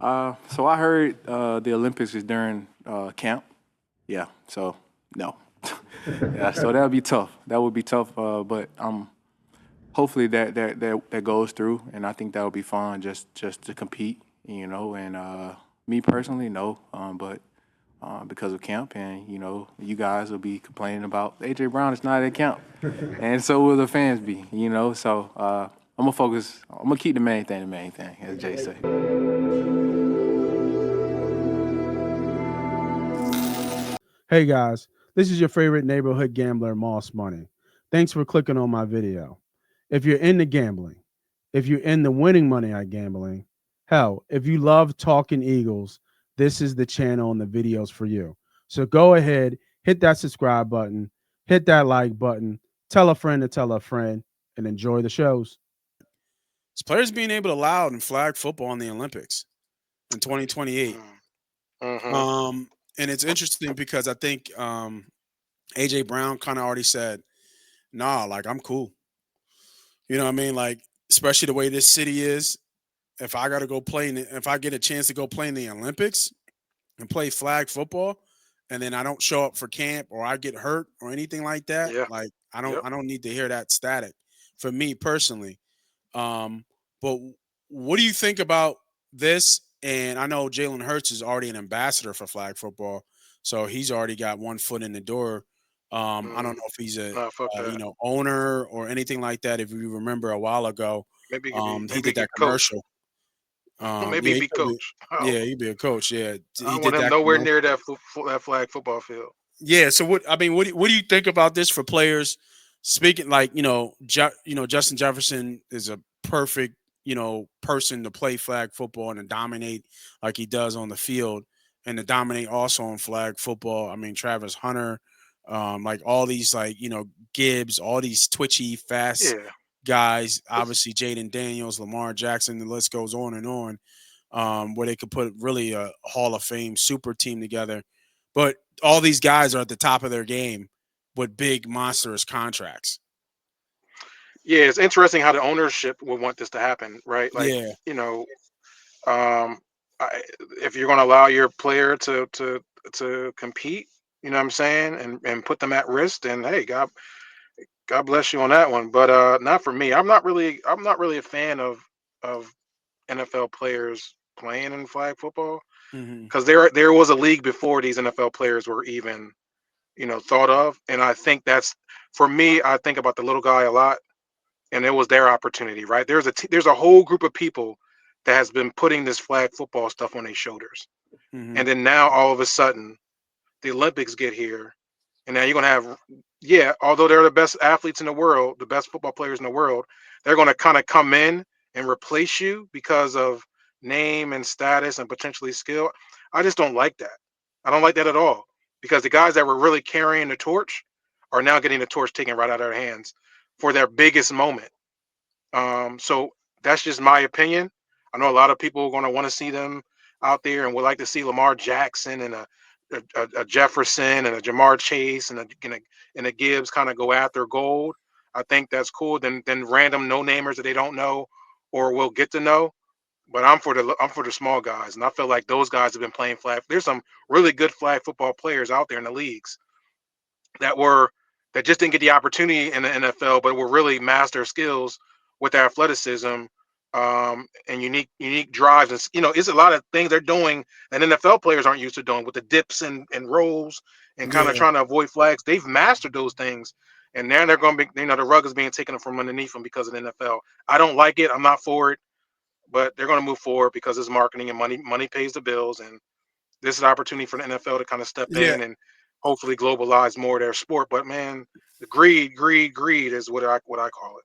So I heard the Olympics is during camp. Yeah, so no. Yeah, so that would be tough. That would be tough. But hopefully that goes through, and I think that would be fun just to compete, And me personally, no. But because of camp, and you guys will be complaining about AJ Brown is not at camp, and so will the fans be. So I'm gonna focus. I'm gonna keep the main thing, as Jay say. Hey guys, this is your favorite neighborhood gambler, Moss Money. Thanks for clicking on my video. If you're into gambling, if you're into winning money at gambling, hell, if you love talking Eagles, this is the channel and the videos for you. So go ahead, hit that subscribe button, hit that like button, tell a friend to tell a friend, and enjoy the shows. Is players being able to allow in flag football in the Olympics in 2028. Mm-hmm. Um, and it's interesting because I think AJ Brown kind of already said, "Nah, like I'm cool." You know what I mean? Like especially the way this city is. If I got to go play, if I get a chance to go play in the Olympics and play flag football, and then I don't show up for camp or I get hurt or anything like that, Yeah. like Yep. I don't need to hear that static. For me personally, Um, but what do you think about this? And I know Jalen Hurts is already an ambassador for flag football, so he's already got one foot in the door. I don't Mm. know if he's a Nah, fuck that. owner or anything like that. If you remember a while ago, Maybe he could be. he Maybe he did that could coach. commercial. Maybe Yeah, he he be could be. coach. Yeah, he'd be a coach. Yeah, I he don't want did him that nowhere commercial. near that flag football field. Yeah. So what? I mean, what do you think about this for players? Speaking like Justin Jefferson is a perfect person to play flag football and to dominate like he does on the field, and to dominate also on flag football. I mean, Travis Hunter, like all these Gibbs, all these twitchy fast Yeah. guys. It's, Obviously, Jaden Daniels, Lamar Jackson. The list goes on and on. Where they could put really a Hall of Fame super team together. But all these guys are at the top of their game with big monstrous contracts. yeah, it's interesting how the ownership would want this to happen, right? Like, Yeah, you know, um, I, if you're going to allow your player to compete, you know what I'm saying, and put them at risk, then hey, God bless you on that one. But not for me. I'm not really a fan of NFL players playing in flag football hmm because there was a league before these NFL players were even thought of, and I think that's for me. I think about the little guy a lot, and it was their opportunity, right? There's a whole group of people that has been putting this flag football stuff on their shoulders, hmm and then now all of a sudden the Olympics get here, and now you're gonna have, yeah, although they're the best athletes in the world, the best football players in the world, they're gonna kind of come in and replace you because of name and status and potentially skill. I just don't like that. I don't like that at all because the guys that were really carrying the torch are now getting the torch taken right out of their hands for their biggest moment. So that's just my opinion. I know a lot of people are going to want to see them out there and would like to see Lamar Jackson and a Jefferson and a Jamar Chase and a Gibbs kind of go after gold. I think that's cool. Then random no namers that they don't know or will get to know. But I'm for the small guys, and I feel like those guys have been playing flag. There's some really good flag football players out there in the leagues that were that just didn't get the opportunity in the NFL, but were really master skills with their athleticism and unique drives. And it's a lot of things they're doing that NFL players aren't used to doing with the dips and rolls and kind of yeah, trying to avoid flags. They've mastered those things, and now they're going to be the rug is being taken from underneath them because of the NFL. I don't like it. I'm not for it, but they're going to move forward because it's marketing and money. Money pays the bills, and this is an opportunity for the NFL to kind of step yeah, in and hopefully globalize more of their sport. But man, the greed is what I call it.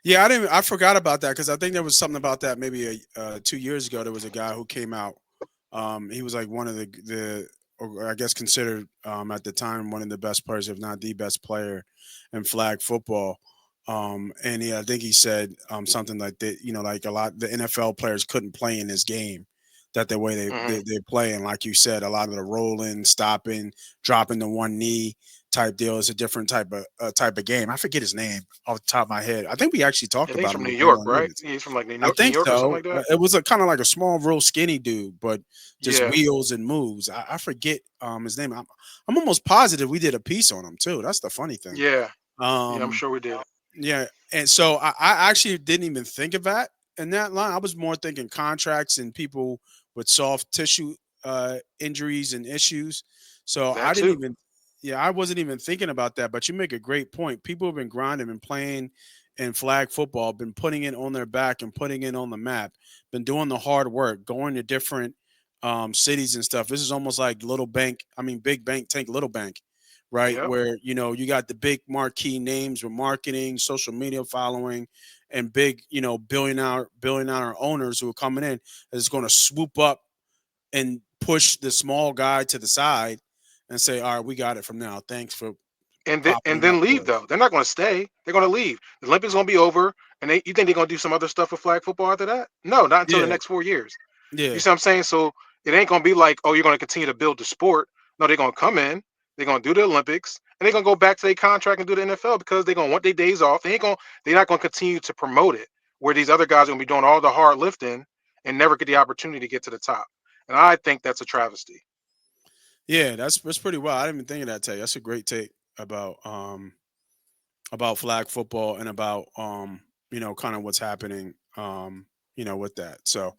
yeah. I didn't. I forgot about that because I think there was something about that maybe 2 years ago. There was a guy who came out. He was like one of or I guess considered at the time one of the best players, if not the best player in flag football. And I think he said something like that. Like a lot the NFL players couldn't play in this game. That the way Hmm. they play, and like you said, a lot of the rolling, stopping, dropping to one knee type deal. It's a different type of game. I forget his name off the top of my head. I think we actually I talked think he's about from him New on York, Money right? and He's from like I New think York or something so. like that. It was a kind of like a small, real skinny dude, but just Yeah, wheels and moves. I forget his name. I'm almost positive we did a piece on him too. That's the funny thing. yeah, yeah. I'm Um, sure we did. yeah, and so I actually didn't even think of that in that line. I was more thinking contracts and people with soft tissue injuries and issues. So I That didn't too. even, yeah, I wasn't even thinking about that. But you make a great point. People have been grinding and playing in flag football, been putting it on their back and putting it on the map, been doing the hard work, going to different cities and stuff. This is almost like little bank. I mean, big bank take little bank, right? Yep. Where you got the big marquee names with marketing, social media following, and big billionaire owners who are coming in is going to swoop up and push the small guy to the side and say, "All right, we got it from now. Thanks for propping And him up then for leave us." though. They're not going to stay. They're going to leave. The Olympics going to be over, and you think they're going to do some other stuff with flag football after that? No, not until the Yeah, next 4 years. You yeah, see what I'm saying? So it ain't going to be like, oh, you're going to continue to build the sport. No, they're going to come in. They're going to do the Olympics, and they're going to go back to their contract and do the NFL because they're going to want their days off. They ain't going. They're not going to continue to promote it where these other guys are going to be doing all the hard lifting and never get the opportunity to get to the top. And I think that's a travesty. yeah. That's pretty well. I didn't even think of that take. That's a great take about flag football and about kind of what's happening with that. So